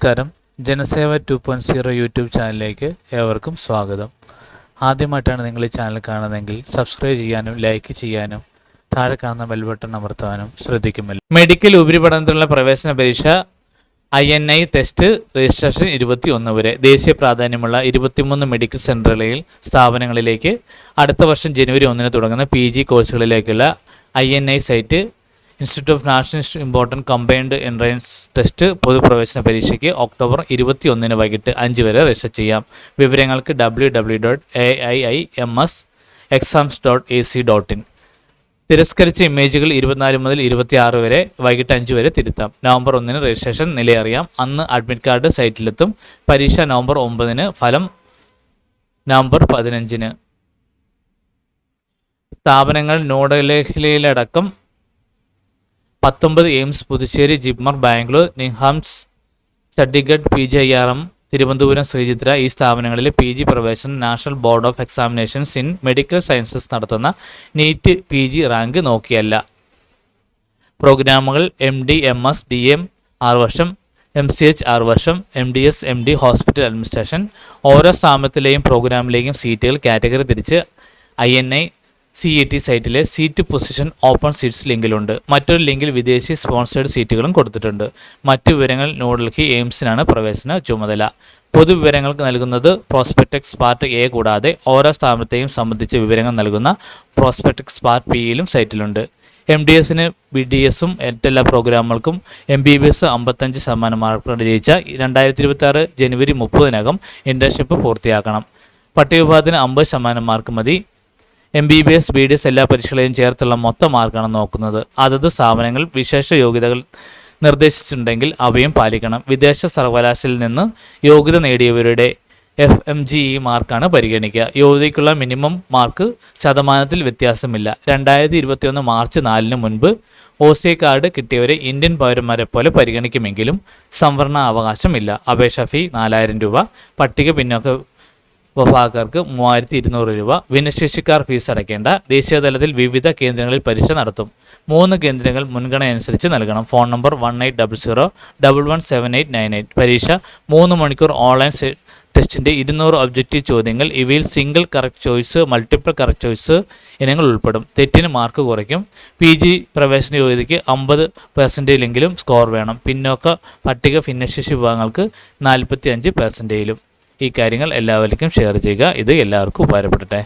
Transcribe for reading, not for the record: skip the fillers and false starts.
നമസ്കാരം. ജനസേവ 2.0 യൂട്യൂബ് ചാനലിലേക്ക് ഏവർക്കും സ്വാഗതം. ആദ്യമായിട്ടാണ് നിങ്ങൾ ഈ ചാനൽ കാണുന്നതെങ്കിൽ സബ്സ്ക്രൈബ് ചെയ്യാനും ലൈക്ക് ചെയ്യാനും താഴെ കാണുന്ന ബെൽ ബട്ടൺ അമർത്താനും ശ്രദ്ധിക്കുമല്ലോ. മെഡിക്കൽ ഉപരിപഠനത്തിനുള്ള പ്രവേശന പരീക്ഷ INI ടെസ്റ്റ് രജിസ്ട്രേഷൻ 21 വരെ ദേശീയ പ്രാധാന്യമുള്ള 23 മെഡിക്കൽ സെൻ്ററുകളിൽ സ്ഥാപനങ്ങളിലേക്ക് അടുത്ത വർഷം ജനുവരി 1 തുടങ്ങുന്ന PG കോഴ്സുകളിലേക്കുള്ള INI site institute of national important combined entrance test പൊതുപ്രവേശന പരീക്ഷയ്ക്ക് ഒക്ടോബർ 21 വൈകിട്ട് 5 വരെ രജിസ്റ്റർ ചെയ്യാം. വിവരങ്ങൾക്ക് www.aiims.exams.ac.in. തിരസ്കരിച്ച ഇമേജുകൾ 24 മുതൽ 26 വരെ വൈകിട്ട് 5 വരെ തിരുത്താം. November 1 registration നിലയറിയാം. അന്ന് അഡ്മിറ്റ് കാർഡ് സൈറ്റിലെത്തും. പരീക്ഷ നവംബർ 9, ഫലം നവംബർ 15. സ്ഥാപനങ്ങൾ ന്യൂഡൽഹിയിലടക്കം 19 എയിംസ്, പുതുച്ചേരി, ജിപ്മർ, ബാംഗ്ലൂർ, നിംഹാൻസ്, ചണ്ഡീഗഡ്, PGIRM, തിരുവനന്തപുരം, ശ്രീചിത്ര ഈ സ്ഥാപനങ്ങളിൽ PG പ്രവേശനം national board of examinations in medical sciences നടത്തുന്ന നീറ്റ് PG റാങ്ക് നോക്കിയല്ല. പ്രോഗ്രാമുകൾ MD, MS, DM 6 വർഷം, MCH 6 വർഷം, MDS, MD ഹോസ്പിറ്റൽ അഡ്മിനിസ്ട്രേഷൻ. ഓരോ സ്ഥാപനത്തിലെയും പ്രോഗ്രാമിലേക്കും സീറ്റുകൾ കാറ്റഗറി തിരിച്ച് INI CET സൈറ്റിലെ സീറ്റ് പൊസിഷൻ ഓപ്പൺ സീറ്റ്സ് ലിങ്കിലുണ്ട്. മറ്റൊരു ലിങ്കിൽ വിദേശി സ്പോൺസേഡ് സീറ്റുകളും കൊടുത്തിട്ടുണ്ട്. മറ്റു വിവരങ്ങൾ ന്യൂഡൽഹി എയിംസിനാണ് പ്രവേശന ചുമതല. പൊതുവിവരങ്ങൾക്ക് നൽകുന്നത് പ്രോസ്പെക്ടക്സ് പാർട്ട് A കൂടാതെ ഓരോ സ്ഥാപനത്തെയും സംബന്ധിച്ച വിവരങ്ങൾ നൽകുന്ന പ്രോസ്പെക്ടക്സ് പാർട്ട് Bയിലും സൈറ്റിലുണ്ട്. MDSന് BDSും മറ്റെല്ലാ പ്രോഗ്രാമുകൾക്കും MBBS 55% മാർക്കോടെ ജയിച്ച 2026 ജനുവരി 30 ഇൻറ്റേൺഷിപ്പ് പൂർത്തിയാക്കണം. പട്ടികവിഭാഗത്തിന് 50% മാർക്ക് മതി. MBBS, BDS എല്ലാ പരീക്ഷകളെയും ചേർത്തുള്ള മൊത്തം മാർക്കാണ് നോക്കുന്നത്. അതത് സ്ഥാപനങ്ങൾ വിശേഷ യോഗ്യതകൾ നിർദ്ദേശിച്ചിട്ടുണ്ടെങ്കിൽ അവയും പാലിക്കണം. വിദേശ സർവകലാശാലയിൽ നിന്ന് യോഗ്യത നേടിയവരുടെ FMGE മാർക്കാണ് പരിഗണിക്കുക. യോഗ്യതയ്ക്കുള്ള മിനിമം മാർക്ക് ശതമാനത്തിൽ വ്യത്യാസമില്ല. 2021 മാർച്ച് 4 മുൻപ് OC കാർഡ് കിട്ടിയവരെ ഇന്ത്യൻ പൗരന്മാരെ പോലെ പരിഗണിക്കുമെങ്കിലും സംവരണ അവകാശമില്ല. അപേക്ഷാ ഫീ 4000 രൂപ. പട്ടിക പിന്നോക്ക വിഭാഗക്കാർക്ക് 3200 രൂപ. ഭിന്നശേഷിക്കാർ ഫീസ് അടയ്ക്കേണ്ട. ദേശീയതലത്തിൽ വിവിധ കേന്ദ്രങ്ങളിൽ പരീക്ഷ നടത്തും. 3 കേന്ദ്രങ്ങൾ മുൻഗണന അനുസരിച്ച് നൽകണം. Phone number 1800117898. പരീക്ഷ 3 മണിക്കൂർ ഓൺലൈൻ ടെസ്റ്റിൻ്റെ 200 ഒബ്ജക്റ്റീവ് ചോദ്യങ്ങൾ. ഇവയിൽ single correct choice, multiple correct choice ഇനങ്ങൾ ഉൾപ്പെടും. തെറ്റിന് മാർക്ക് കുറയ്ക്കും. PG പ്രവേശന യോഗ്യതയ്ക്ക് 50% സ്കോർ വേണം. പിന്നോക്ക പട്ടിക ഭിന്നശേഷി വിഭാഗങ്ങൾക്ക് 45%. ഈ കാര്യങ്ങൾ എല്ലാവർക്കും ഷെയർ ചെയ്യുക. ഇത് എല്ലാവർക്കും ഉപകാരപ്പെടട്ടെ.